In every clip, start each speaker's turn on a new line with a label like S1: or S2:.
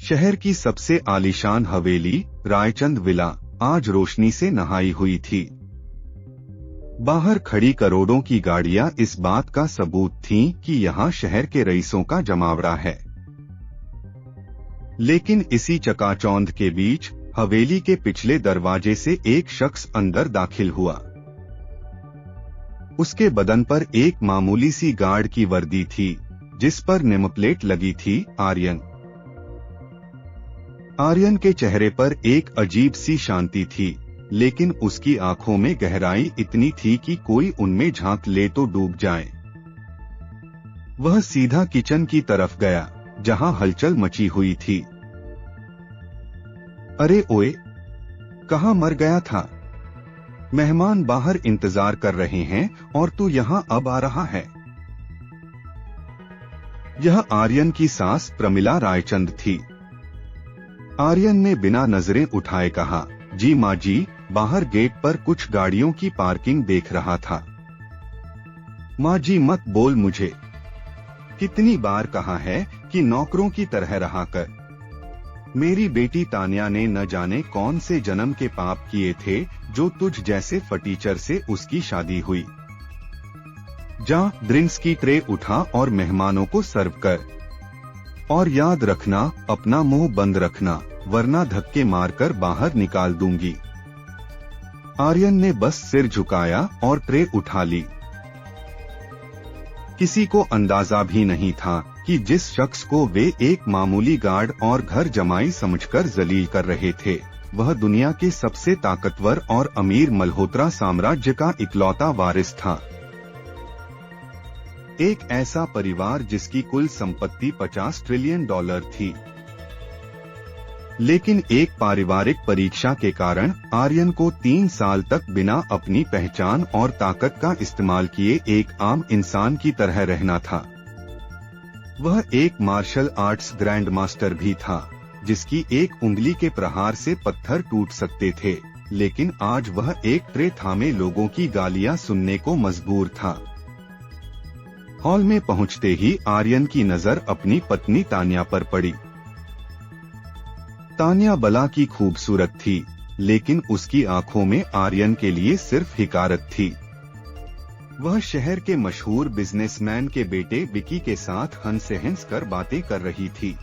S1: शहर की सबसे आलीशान हवेली रायचंद विला आज रोशनी से नहाई हुई थी। बाहर खड़ी करोड़ों की गाड़ियां इस बात का सबूत थीं कि यहाँ शहर के रईसों का जमावड़ा है। लेकिन इसी चकाचौंध के बीच हवेली के पिछले दरवाजे से एक शख्स अंदर दाखिल हुआ। उसके बदन पर एक मामूली सी गार्ड की वर्दी थी, जिस पर नेमप्लेट लगी थी आर्यन। आर्यन के चेहरे पर एक अजीब सी शांति थी, लेकिन उसकी आंखों में गहराई इतनी थी कि कोई उनमें झांक ले तो डूब जाए। वह सीधा किचन की तरफ गया, जहां हलचल मची हुई थी। अरे ओए, कहाँ मर गया था? मेहमान बाहर इंतजार कर रहे हैं और तू यहाँ अब आ रहा है। यह आर्यन की सास प्रमिला रायचंद थी। आर्यन ने बिना नजरें उठाए कहा, जी माँ जी, बाहर गेट पर कुछ गाड़ियों की पार्किंग देख रहा था। माँ जी मत बोल मुझे, कितनी बार कहा है कि नौकरों की तरह रहा कर। मेरी बेटी तान्या ने न जाने कौन से जन्म के पाप किए थे जो तुझ जैसे फटीचर से उसकी शादी हुई। जा ड्रिंक्स की ट्रे उठा और मेहमानों को सर्व कर। और याद रखना, अपना मुंह बंद रखना, वरना धक्के मारकर बाहर निकाल दूंगी। आर्यन ने बस सिर झुकाया और ट्रे उठा ली। किसी को अंदाजा भी नहीं था कि जिस शख्स को वे एक मामूली गार्ड और घर जमाई समझकर जलील कर रहे थे, वह दुनिया के सबसे ताकतवर और अमीर मल्होत्रा साम्राज्य का इकलौता वारिस था। एक ऐसा परिवार जिसकी कुल संपत्ति $50 ट्रिलियन थी। लेकिन एक पारिवारिक परीक्षा के कारण आर्यन को 3 साल तक बिना अपनी पहचान और ताकत का इस्तेमाल किए एक आम इंसान की तरह रहना था। वह एक मार्शल आर्ट्स ग्रैंड मास्टर भी था, जिसकी एक उंगली के प्रहार से पत्थर टूट सकते थे, लेकिन आज वह एक ट्रे थामे लोगों की गालियां सुनने को मजबूर था। हॉल में पहुंचते ही आर्यन की नजर अपनी पत्नी तान्या पर पड़ी। तान्या बला की खूबसूरत थी, लेकिन उसकी आंखों में आर्यन के लिए सिर्फ हिकारत थी। वह शहर के मशहूर बिजनेसमैन के बेटे विकी के साथ हंस हंस कर बातें कर रही थी।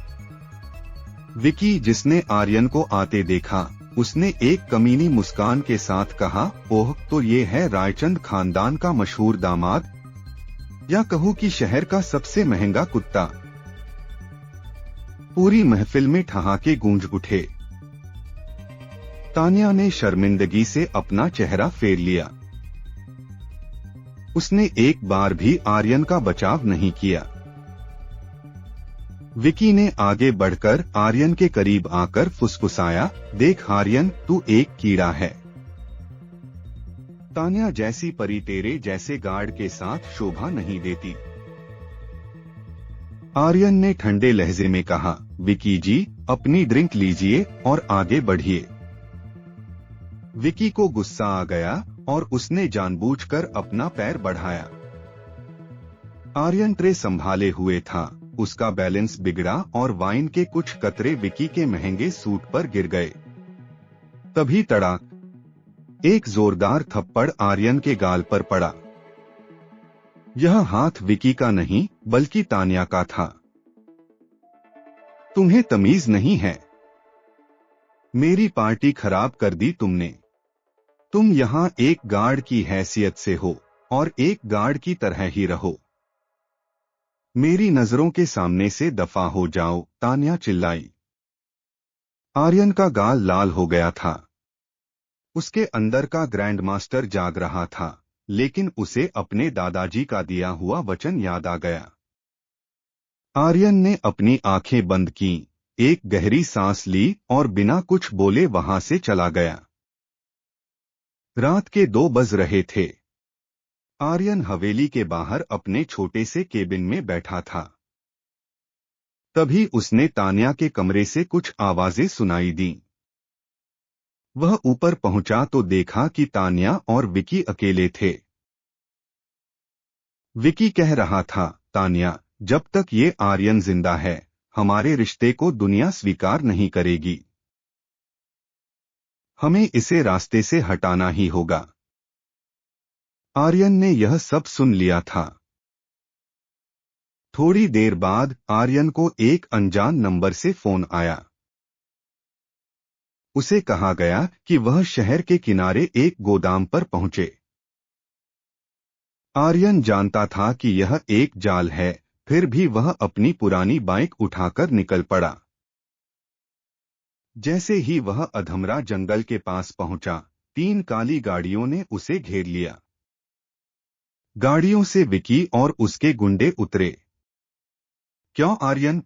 S1: विकी, जिसने आर्यन को आते देखा, उसने एक कमीनी मुस्कान के साथ कहा, ओह, तो ये है रायचंद खानदान का मशहूर दामाद, या कहूं कि शहर का सबसे महंगा कुत्ता। पूरी महफिल में ठहाके गूंज उठे। तान्या ने शर्मिंदगी से अपना चेहरा फेर लिया। उसने एक बार भी आर्यन का बचाव नहीं किया। विकी ने आगे बढ़कर आर्यन के करीब आकर फुसफुसाया, देख आर्यन, तू एक कीड़ा है। तान्या जैसी परी तेरे जैसे गार्ड के साथ शोभा नहीं देती। आर्यन ने ठंडे लहजे में कहा, विकी जी, अपनी ड्रिंक लीजिए और आगे बढ़िए। विकी को गुस्सा आ गया और उसने जानबूझकर अपना पैर बढ़ाया। आर्यन ट्रे संभाले हुए था, उसका बैलेंस बिगड़ा और वाइन के कुछ कतरे विकी के महंगे सूट पर गिर गए। तभी तड़ाक, एक जोरदार थप्पड़ आर्यन के गाल पर पड़ा। यह हाथ विकी का नहीं, बल्कि तान्या का था। तुम्हें तमीज नहीं है? मेरी पार्टी खराब कर दी तुमने। तुम यहाँ एक गार्ड की हैसियत से हो और एक गार्ड की तरह ही रहो। मेरी नजरों के सामने से दफा हो जाओ, तान्या चिल्लाई। आर्यन का गाल लाल हो गया था। उसके अंदर का ग्रैंड मास्टर जाग रहा था, लेकिन उसे अपने दादाजी का दिया हुआ वचन याद आ गया। आर्यन ने अपनी आंखें बंद कीं, एक गहरी सांस ली और बिना कुछ बोले वहां से चला गया। रात के 2 बज रहे थे। आर्यन हवेली के बाहर अपने छोटे से केबिन में बैठा था। तभी उसने तान्या के कमरे से कुछ आवाजें सुनाई दी। वह ऊपर पहुंचा तो देखा कि तान्या और विकी अकेले थे। विकी कह रहा था, तान्या, जब तक ये आर्यन जिंदा है, हमारे रिश्ते को दुनिया स्वीकार नहीं करेगी। हमें इसे रास्ते से हटाना ही होगा। आर्यन ने यह सब सुन लिया था। थोड़ी देर बाद आर्यन को एक अनजान नंबर से फोन आया। उसे कहा गया कि वह शहर के किनारे एक गोदाम पर पहुंचे। आर्यन जानता था कि यह एक जाल है, फिर भी वह अपनी पुरानी बाइक उठाकर निकल पड़ा। जैसे ही वह अधमरा जंगल के पास पहुंचा, 3 काली गाड़ियों ने उसे घेर लिया। गाड़ियों से विकी और उसके गुंडे उतरे। क्यों आर्यन,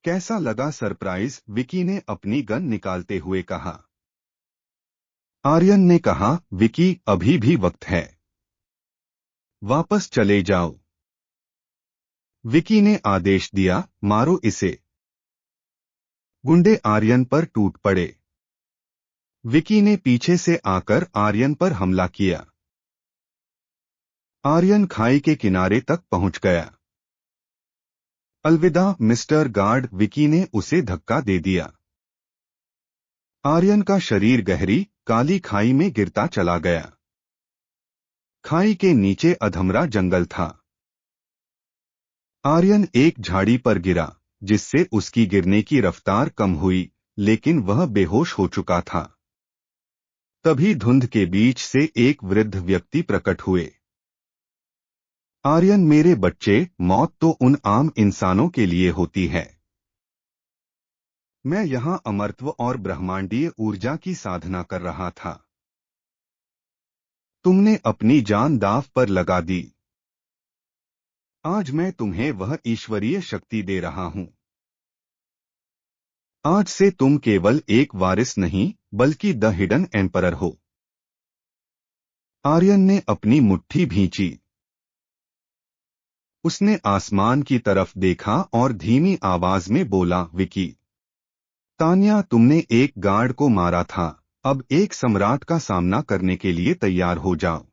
S1: कैसा लगा सरप्राइज? विकी ने अपनी गन निकालते हुए कहा। आर्यन ने कहा, विकी अभी भी वक्त है, वापस चले जाओ। विकी ने आदेश दिया, मारो इसे। गुंडे आर्यन पर टूट पड़े। विकी ने पीछे से आकर आर्यन पर हमला किया। आर्यन खाई के किनारे तक पहुंच गया। अलविदा मिस्टर गार्ड, विकी ने उसे धक्का दे दिया। आर्यन का शरीर गहरी काली खाई में गिरता चला गया। खाई के नीचे अधमरा जंगल था। आर्यन एक झाड़ी पर गिरा, जिससे उसकी गिरने की रफ्तार कम हुई, लेकिन वह बेहोश हो चुका था। तभी धुंध के बीच से एक वृद्ध व्यक्ति प्रकट हुए। आर्यन, मेरे बच्चे, मौत तो उन आम इंसानों के लिए होती है। मैं यहां अमरत्व और ब्रह्मांडीय ऊर्जा की साधना कर रहा था। तुमने अपनी जान दांव पर लगा दी। आज मैं तुम्हें वह ईश्वरीय शक्ति दे रहा हूं। आज से तुम केवल एक वारिस नहीं, बल्कि द हिडन एम्परर हो। आर्यन ने अपनी मुट्ठी भींची। उसने आसमान की तरफ देखा और धीमी आवाज में बोला, विकी, तान्या, तुमने एक गार्ड को मारा था, अब एक सम्राट का सामना करने के लिए तैयार हो जाओ।